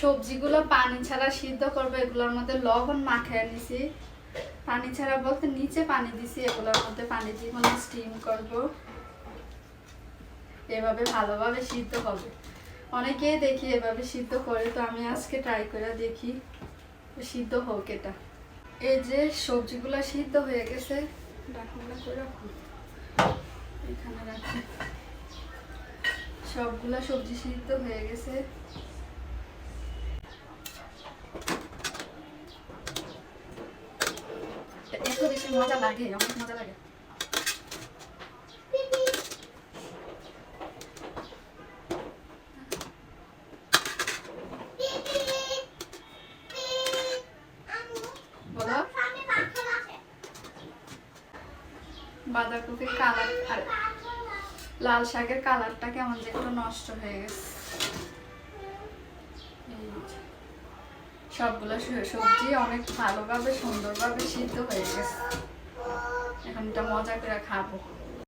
সবজিগুলো পানি ছাড়া সিদ্ধ করবো, এগুলোর মধ্যে লবণ মাখিয়ে নিছি। পানি ছাড়া বলতে নিচে পানি দিছি, এগুলোর মধ্যে পানি দিয়ে মানে স্টিম করবো। এভাবে ভালোভাবে সিদ্ধ হবে। অনেকেই দেখি এভাবে সিদ্ধ করে, তো আমি আজকে ট্রাই করে দেখি সিদ্ধ হোক এটা। এই যে সবজিগুলো সিদ্ধ হয়ে গেছে, ঢাকনা করে রাখুন, এখানে রাখুন। সবগুলা সবজি সিদ্ধ হয়ে গেছে। এত বেশি মজা লাগে, অনেক মজা লাগে। বাঁধাকপির কালার আর লাল শাকের কালারটা কেমন যে একটু নষ্ট হয়ে গেছে। সবগুলো সবজি অনেক ভালোভাবে সুন্দরভাবে সিদ্ধ হয়ে গেছে। এখন এটা মজা করে খাবো।